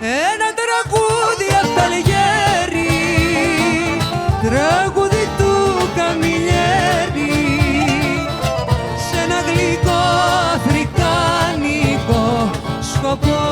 Ένα τραγούδι απ' τα Αλγέρι, τραγούδι του Καμιλιέρη, σε ένα γλυκό αφρικάνικο σκοπό.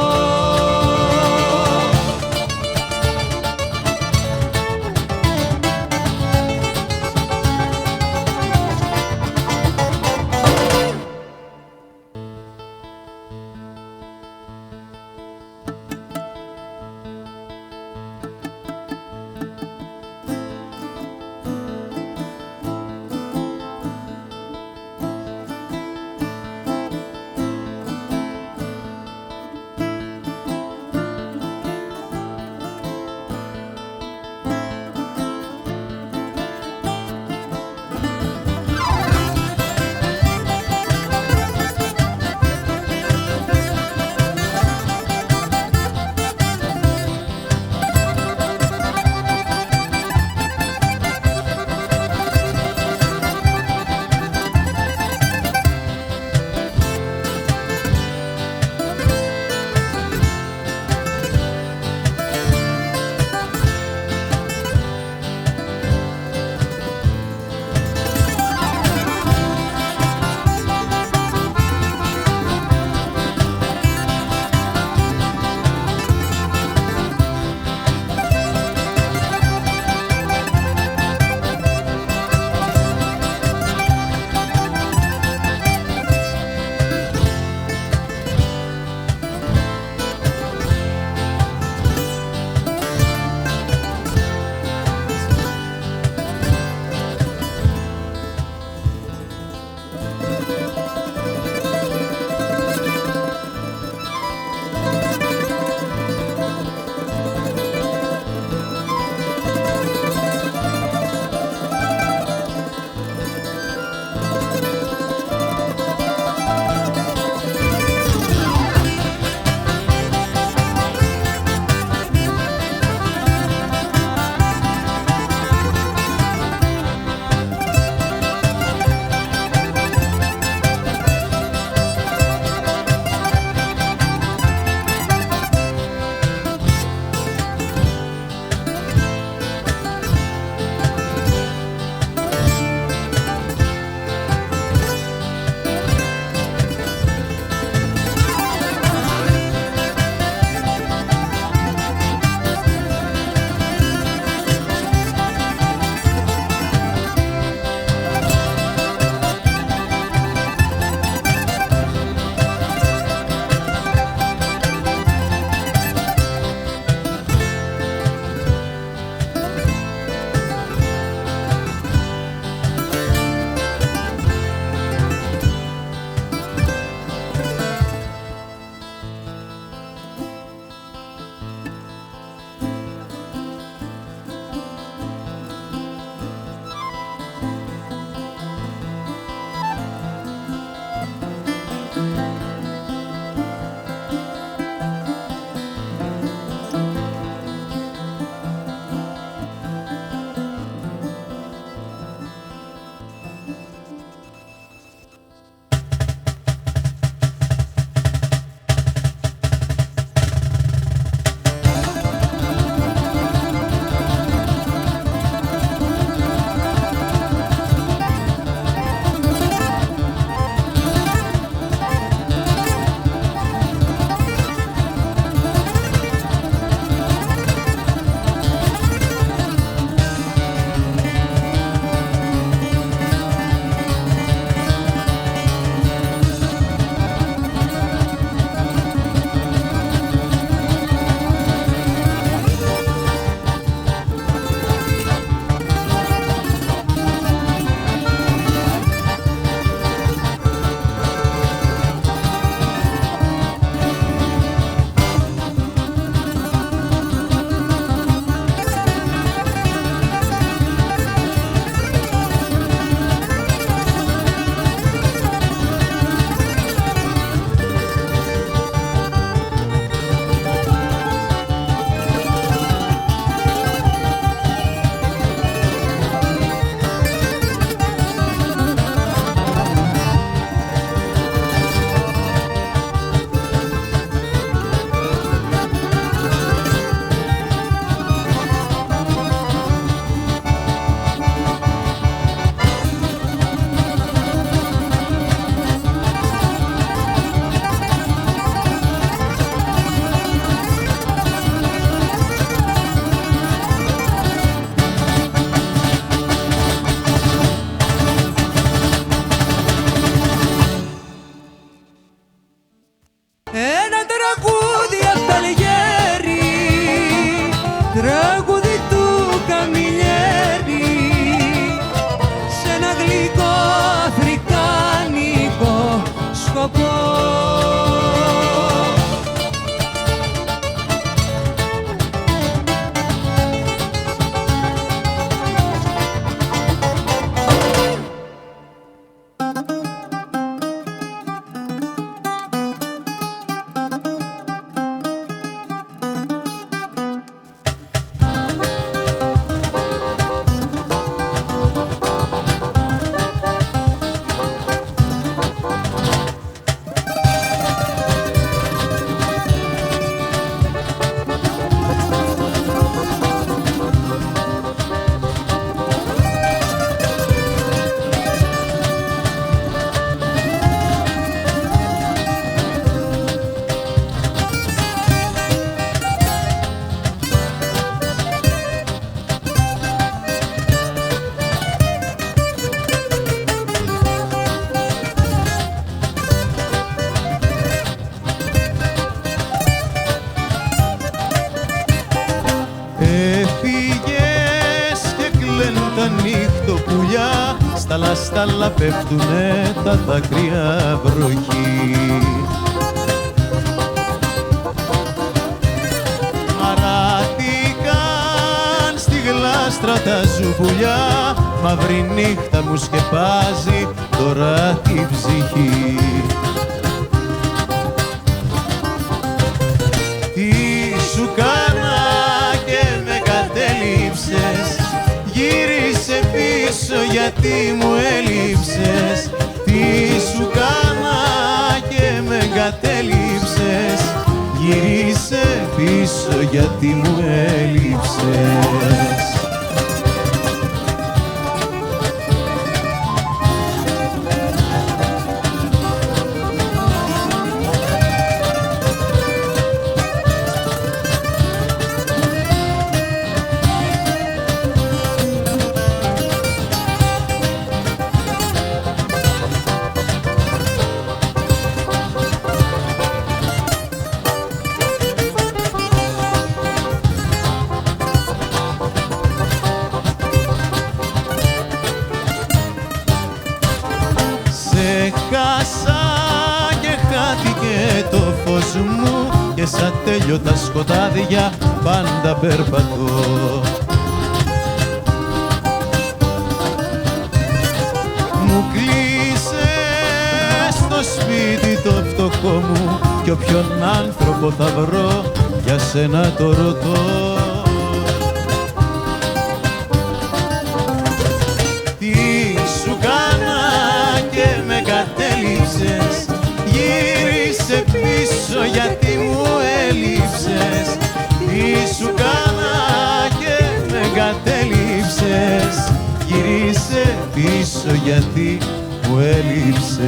τα λαστάλα πέφτουνε τα δάκρυα βροχή. Μαράτικαν στη γλάστρα τα ζουμπουλιά, μαύρη νύχτα μου σκεπάζει τώρα την ψυχή. Τι σου κάνα και με κατέληψες, γύρισε πίσω γιατί μου έλειψες. Τι σου κάνα και με κατέληψες, γύρισε πίσω γιατί μου έλειψες. Και σαν τέλειωτα σκοτάδια πάντα περπατώ. Μου κλείσες στο σπίτι το φτωχό μου κι όποιον άνθρωπο θα βρω για σένα το ρωτώ. Τι σου κάνα και με κατέληψες, γύρισε πίσω γιατί μου έλειψες. Τι σου κάνα και με κατέληψες, γύρισε πίσω γιατί μου έλειψες.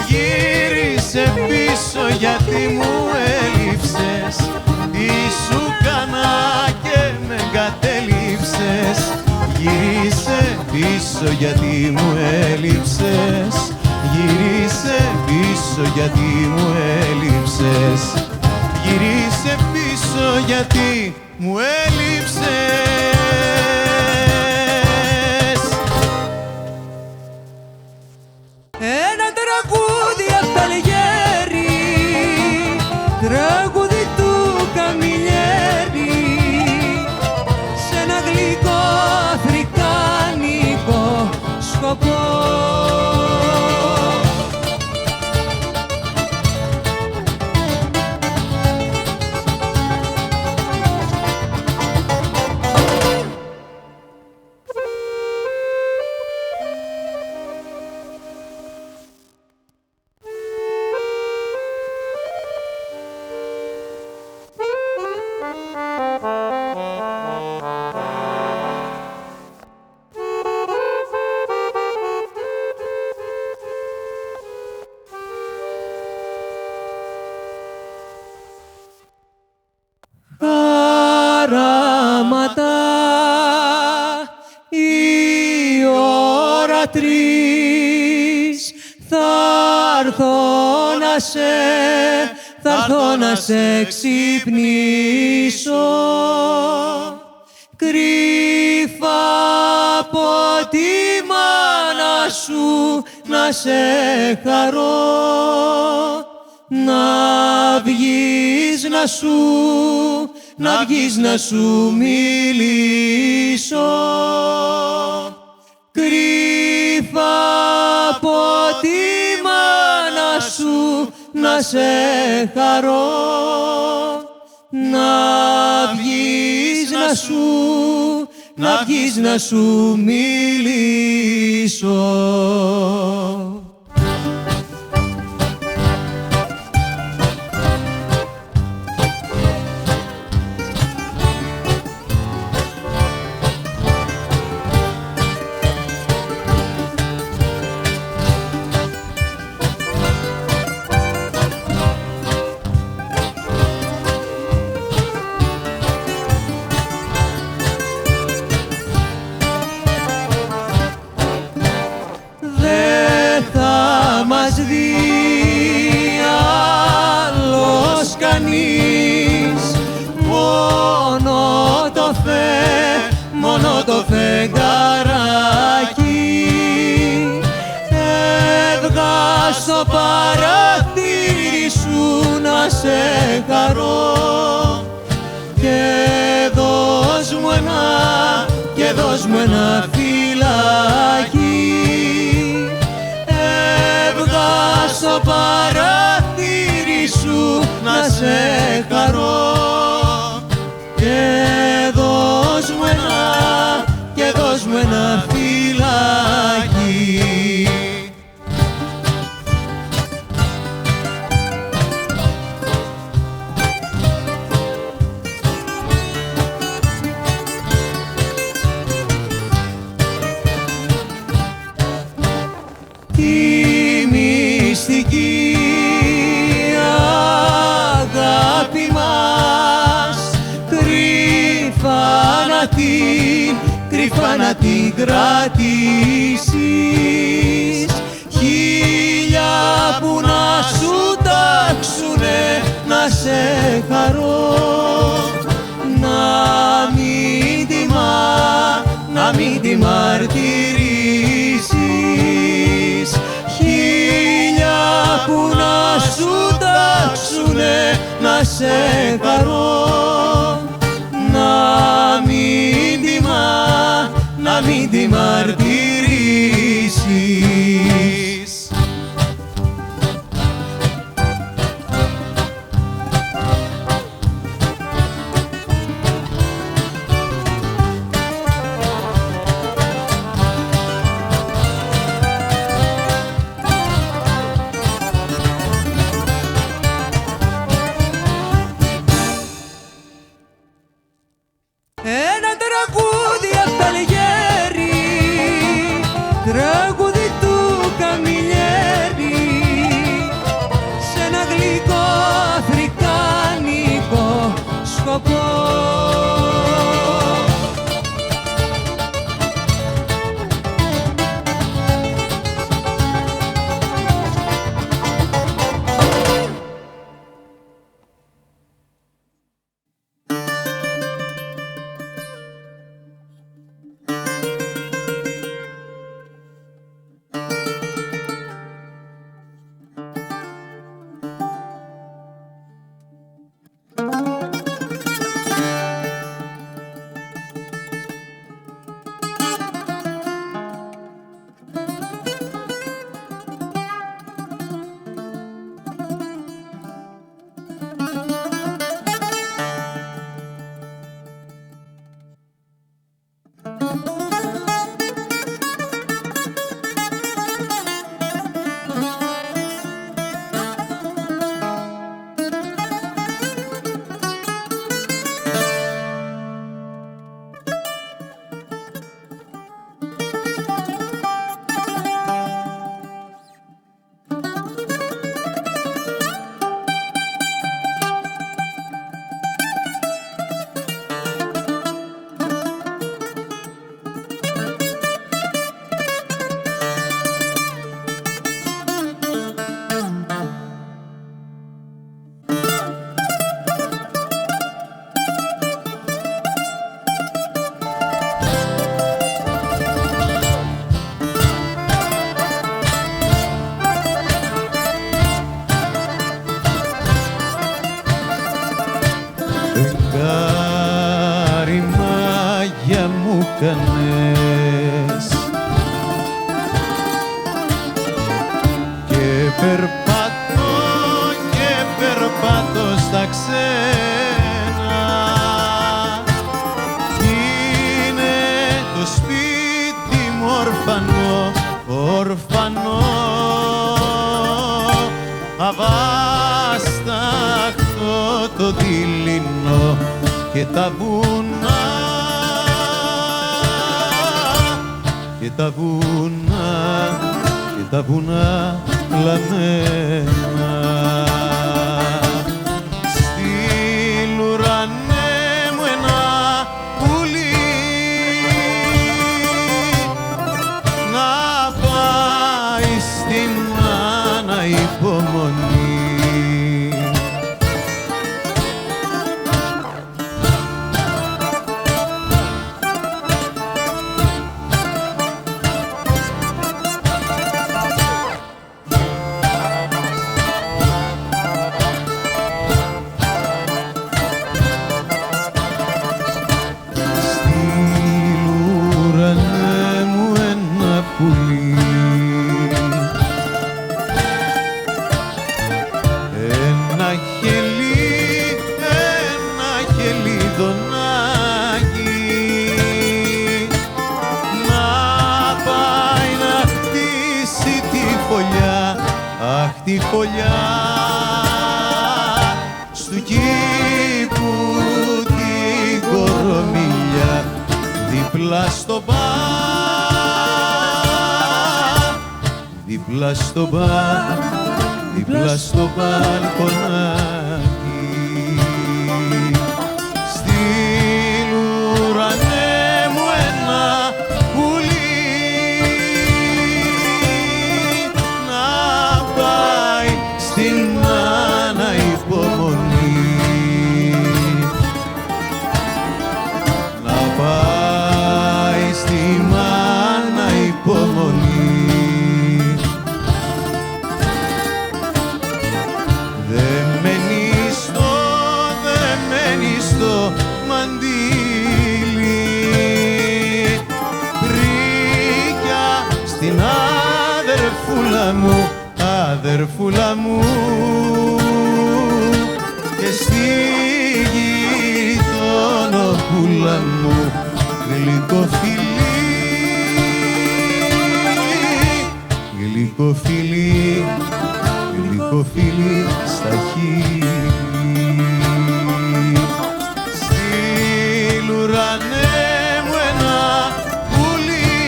Γύρισε πίσω γιατί μου έλειψες. Τι σου κάνα και με κατέληψες, γύρισε πίσω γιατί μου έλειψες. Γύρισε πίσω γιατί μου έλειψες. Γύρισε πίσω γιατί μου έλειψες. Ένα τραγούδι απ' τα Αλγέρι, τραγούδι του Καμιλιέρη, σε ένα γλυκό αφρικάνικο σκοπό. Χαράματα η ώρα 3, θα έρθω να σε ξυπνήσω, κρύφα από τη μάνα σου να σε χαρώ, να βγεις να σου μιλήσω, κρύφα από τη μάνα σου να σε χαρώ, να βγεις να σου μιλήσω. κανείς. Μόνο το φεγγαράκι έβγα στο παραθύρι σου να σε χαρώ και δώσ' μου ένα φυλάκι. Έβγα στο παραθύρι σου να σε χαρώ και δώσ' μου ένα φυλάκι. Τη μυστική αγάπη μας κρυφά να την κρατήσεις. Χίλια που να σου τάξουνε να σε χαρώ, να μην τη μαρτυρήσεις. Χίλια που να σου τάξουνε να σε χαρώ, να μην τη μαρτυρήσεις. Ένα τραγούδι απ' τα Αλγέρι, τραγούδι του Καμιλιέρη, σε ένα γλυκό αφρικάνικο σκοπό. Φεγγάρι μάγια μου κάνες και περπατώ στα ξένα. Είναι το σπίτι μου ορφανό, αβάσταχτο το δειλινό και τα βουνά, και τα βουνά λαμμένα. Στείλ' ουρανέ μου ένα πουλί να πάει στην Άννα υπομονή. ειδονάκι, να πάει να χτίσει τη φωλιά, αχ τη φωλιά στου κήπου την κορομιλιά, δίπλα στο μπαρ, δίπλα στο μπαρ, δίπλα στο μπαλκονάκι. Στείλ ουρανέ μου ένα πουλί να πάει στην μάνα υπομονή, να πάει στη μάνα υπομονή. Στο μαντίλι πρίκια στην αδερφούλα μου, αδερφούλα μου, και στη γειτονοπούλα μου γλυκοφιλί, γλυκοφιλί, γλυκοφιλί στα χείλη. Ουρανέ μου ένα πουλί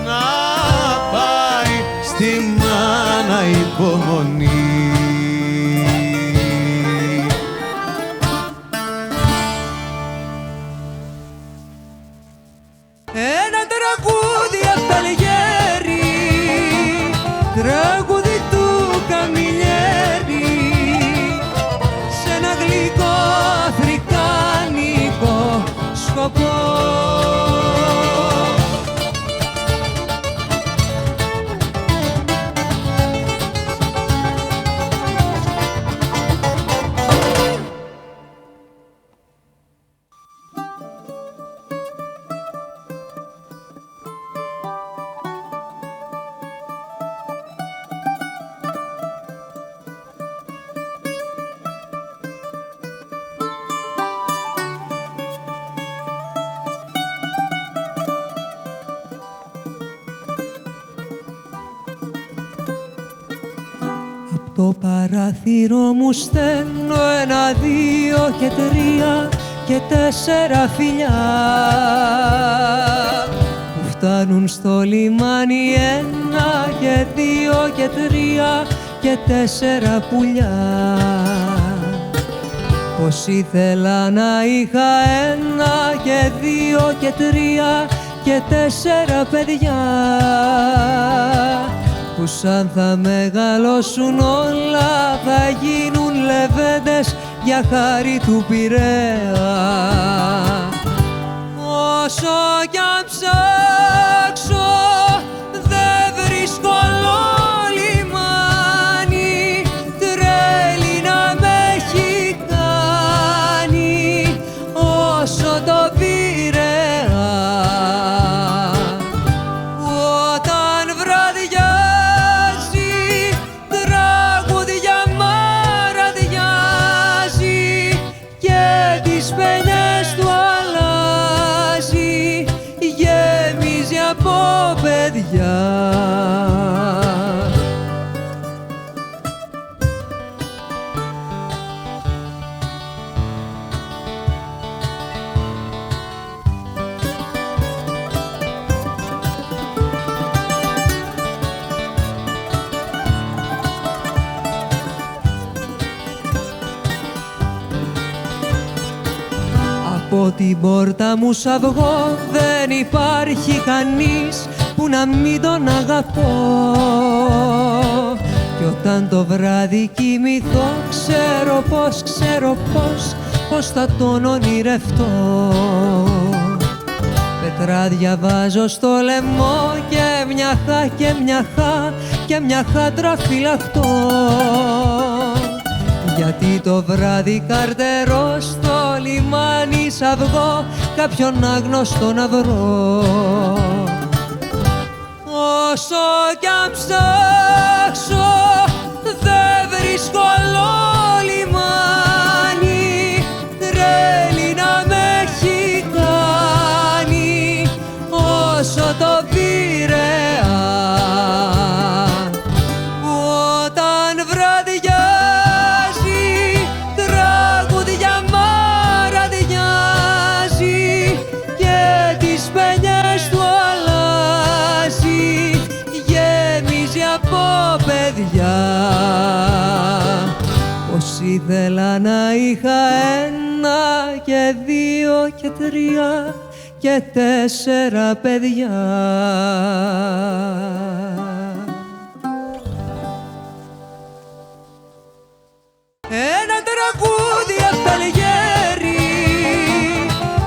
να πάει στη μάνα υπομονή. Ένα τραγούδι απ' τα Αλγέρι, τραγούδι του Καμιλιέρη, σε ένα γλυκό αφρικάνικο σκοπό. Το παράθυρο μου στέλνω 1, 2 και 3 και 4 φιλιά που φτάνουν στο λιμάνι 1 και 2 και 3 και 4 πουλιά. Πως ήθελα να είχα 1 και 2 και 3 και 4 παιδιά που σαν θα μεγαλώσουν όλα θα γίνουν λεβέντες για χάρη του Πειραιά. Όσο κι αν ψάξω δεν βρίσκω άλλο λιμάνι, τρέλη να με έχει κάνει όσο το Πειραιά. Όταν βραδιάζει τραγούδια μαραδιάζει και τις παινιές του αλλάζει, γεμίζει από παιδιά. Από την πόρτα μου σ' αυγό δεν υπάρχει κανείς που να μην τον αγαπώ. Κι όταν το βράδυ κοιμηθώ ξέρω πως θα τον ονειρευτώ. Πετράδια βάζω στο λαιμό και μια χάντρα φυλαχτώ. Γιατί το βράδυ καρτερώ στο λιμάνι σ' αυγό κάποιον άγνωστο να βρω. Όσο κι αν ψάξω δεν βρίσκω άλλο λιμάνι, ήθελα να είχα 1 και 2 και 3 και 4 παιδιά. Ένα τραγούδι απ' τα Αλγέρι,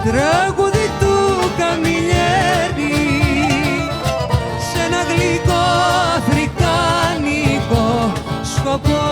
τραγούδι του Καμιλιέρη, σε ένα γλυκό αφρικάνικο σκοπό.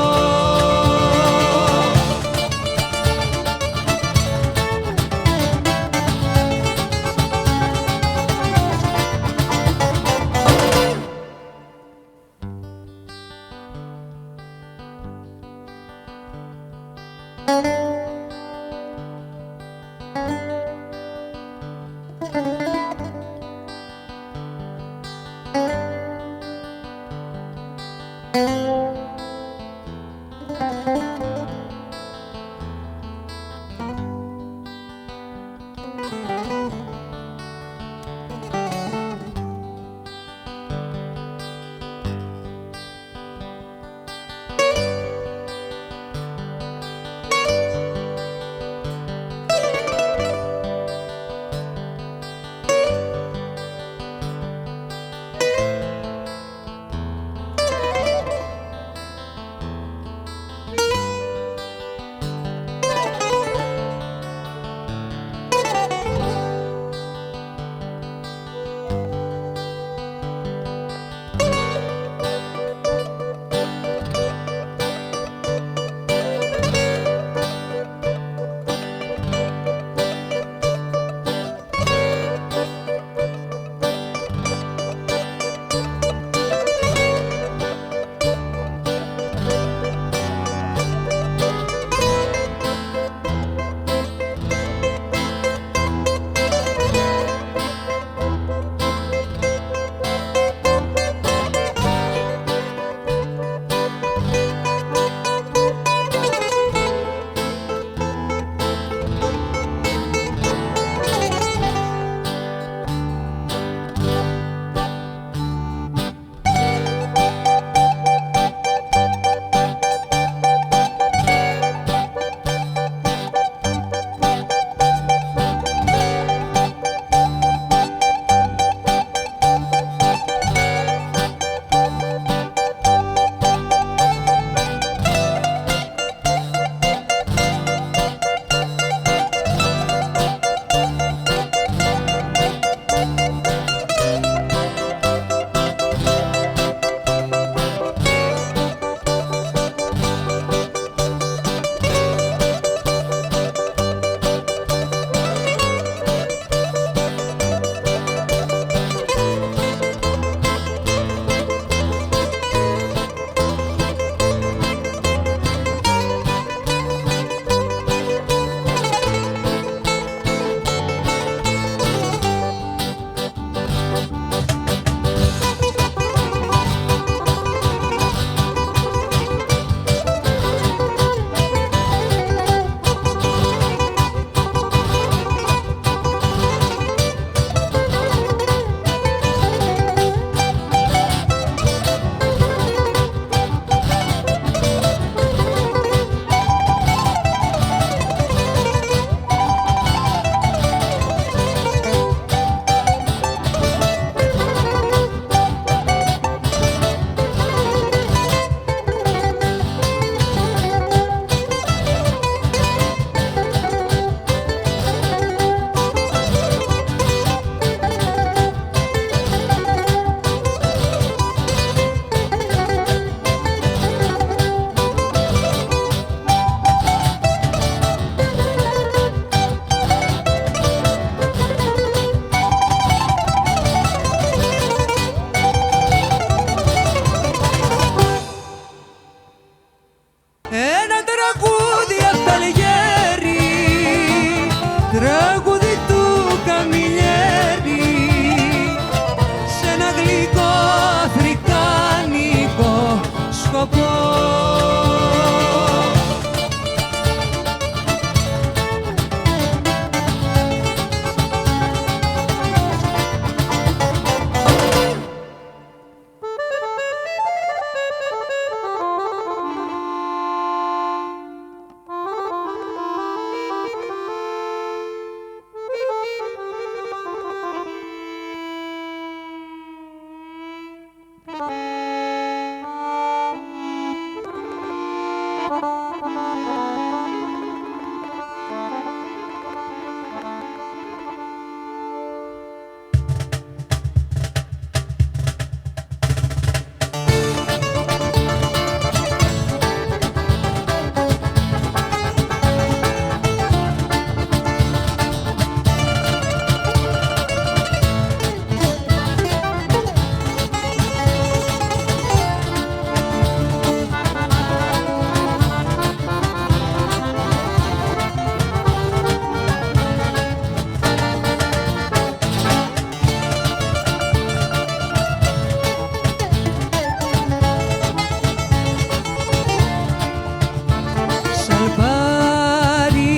πάρει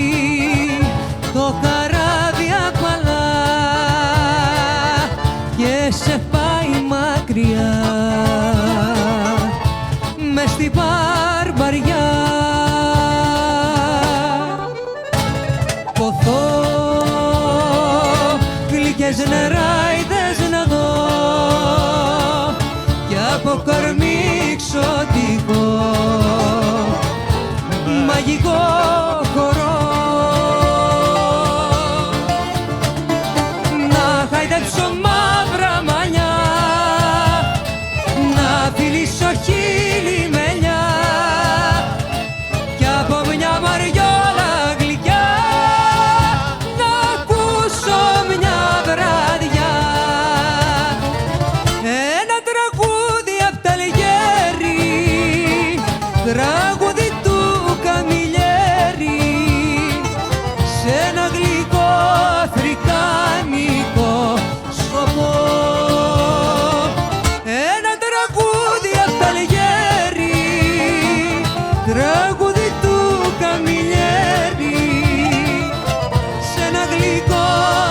το καράβι απαλά και σε πάει μακριά μες στην μπαρμπαριά. Ποθώ γλυκές νεράιδες να δω κι από κορμί ξωτικό μαγικό χορό να χαϊδέψω μαύρα μαλλιά, να φιλήσω χείλη μελιά κι από μια μαριόλα γλυκιά να ακούσω μια βραδιά ένα τραγούδι απ' τα Αλγέρι, τραγούδι του Καμιλιέρη σε ένα γλυκό αφρικάνικο σκοπό. Ένα τραγούδι απ' τα Αλγέρι, τραγούδι του Καμιλιέρη σε ένα γλυκό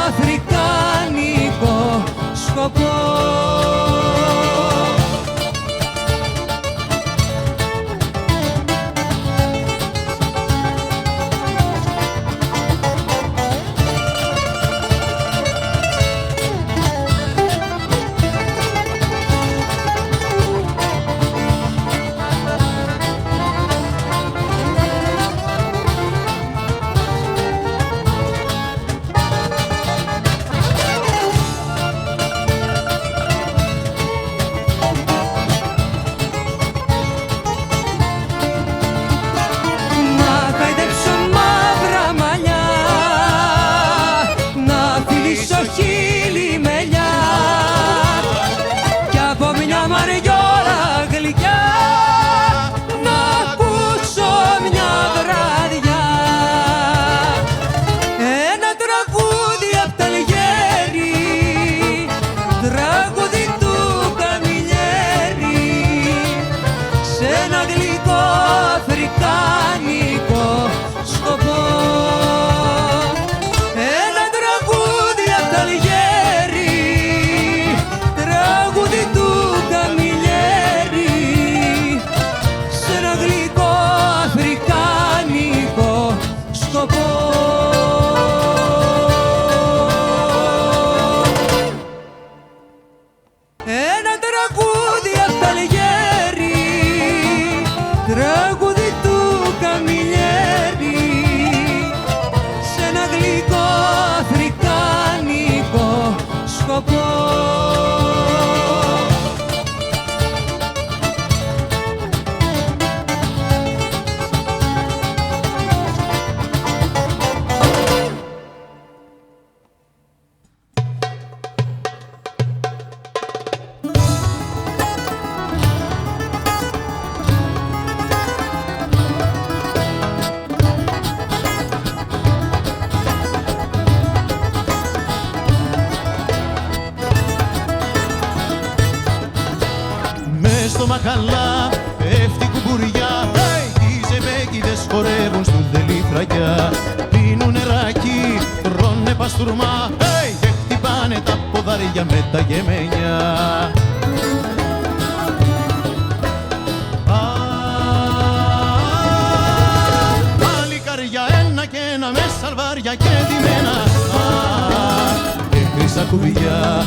αφρικάνικο σκοπό. Χείλη μελιά κι από μια μαριόλα γλυκιά να ακούσω μια βραδιά ένα τραγούδι απ' τα Αλγέρι, τραγούδι του Καμιλιέρη σε ένα γλυκό αφρικάνικο σκοπό. Τραγούδι του Καμιλιέρη σε ένα γλυκό αφρικάνικο σκοπό. Ένα τραγούδι απ' τα Αλγέρι, τραγούδι του Καμιλιέρη σε ένα γλυκό αφρικάνικο σκοπό. Στο μαχαλά πέφτει κουμπουριά, οι ζεμπέκιδες χορεύουν στουρδελή φραγιά. Πίνουν νεράκι, τρώνε παστούρμα και χτυπάνε τα ποδάρια με τα γεμένια. Παλικάρια ένα και ένα με σαλβάρια και ντυμένα και χρυσά κουβιά.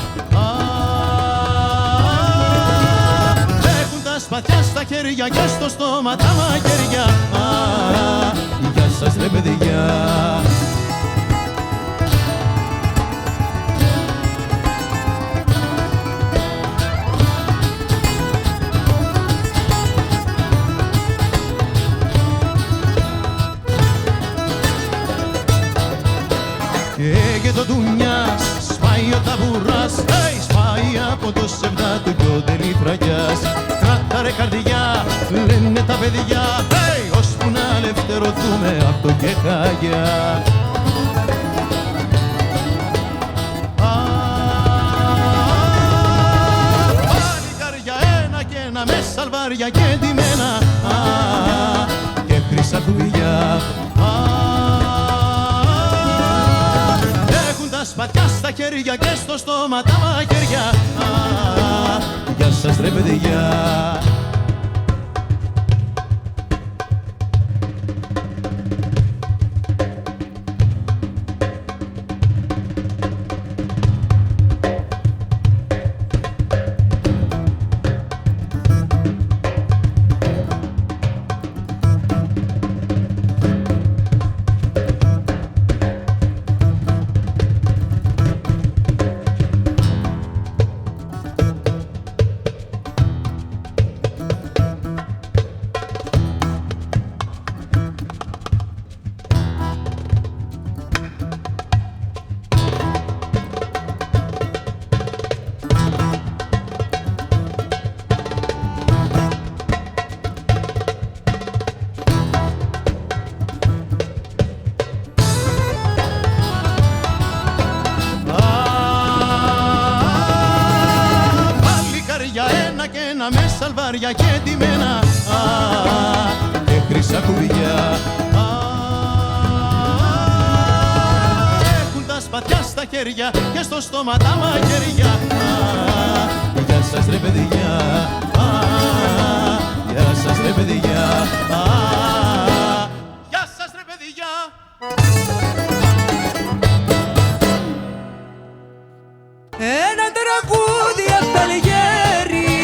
Σπαθιά στα χέρια και στο στόμα τα μαχαίρια. Γεια σας ρε παιδιά. Και το ντουνιάς σπάει ο ταβουράς, σπάει από το σεβδά του κι ο τελειφραγιάς. Κράτα ρε καρδιά, λένε τα παιδιά, ώσπου να ελευθερωθούμε απ' το κεχάγια. Παλικάρια ένα και ένα με σαλβάρια και ντυμένα και χρυσά κουβιά. Έχουν τα σπαθιά στα χέρια και στο στόμα τα μαχαίρια. Γεια σας ρε παιδιά. Με σαλβάρια και ντυμένα και χρυσά κουβιά. Έχουν τα σπαθιά στα χέρια και στο στόμα τα μαχαίρια. Γεια σας ρε παιδιά. Γεια σας ρε παιδιά. Γεια σας ρε παιδιά. Ένα τραγούδι απ' τα Λεγέρη,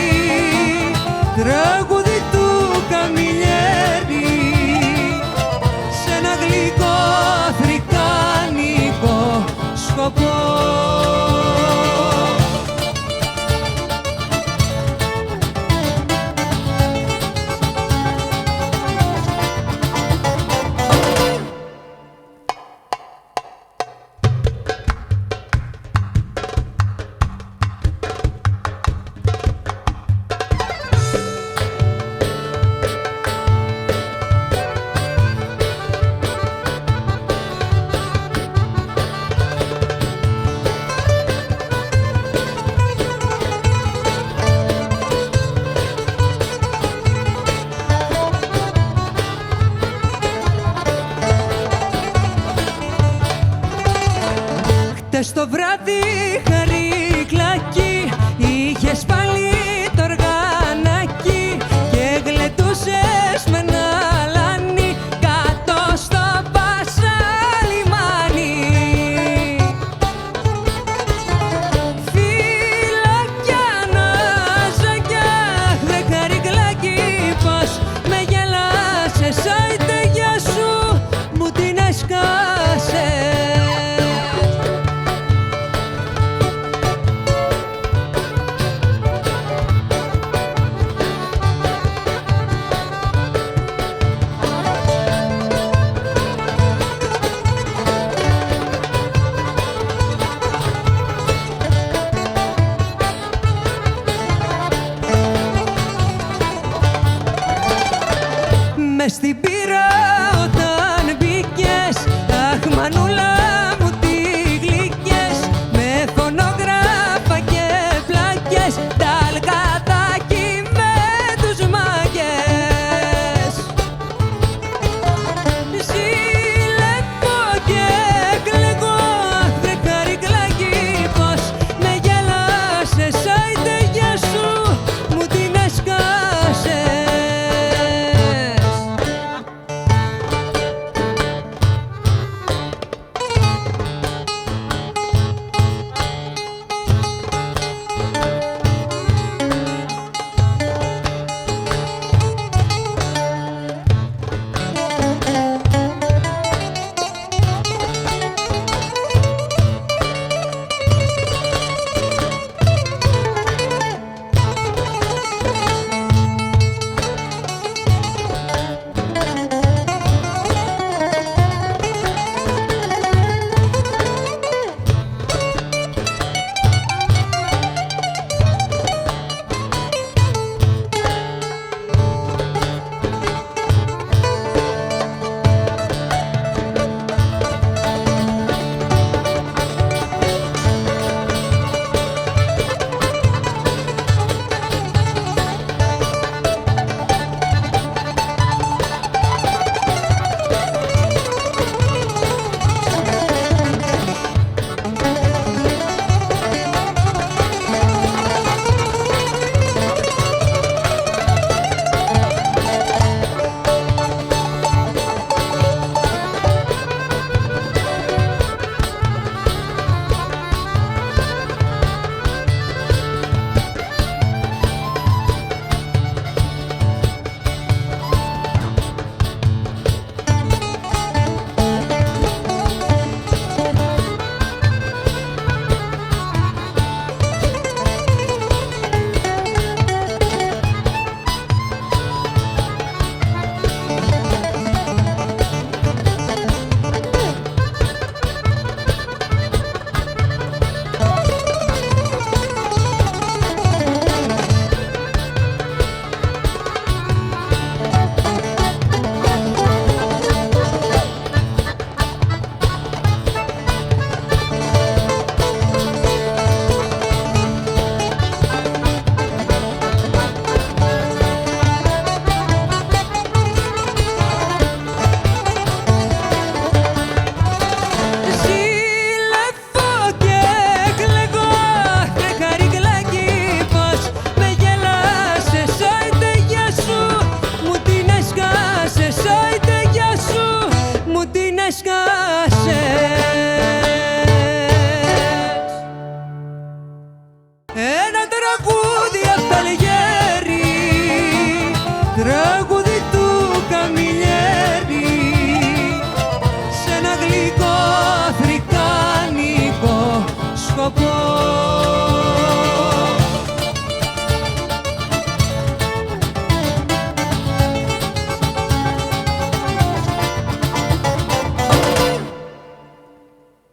τραγούδι του Καμιλιέρη, σ' ένα γλυκό αφρικάνικο σκοπό. Χτες το βράδυ Χαρικλάκι είχες πάλι το οργανάκι και γλεντούσες με ένα αλάνι κάτω στο Πασαλιμάνι. Φυλακιά ναζακιά, δε Χαρικλάκι, πως με γελάσες, άιτε γεια σου, μου την έσκασες. γυναίσκα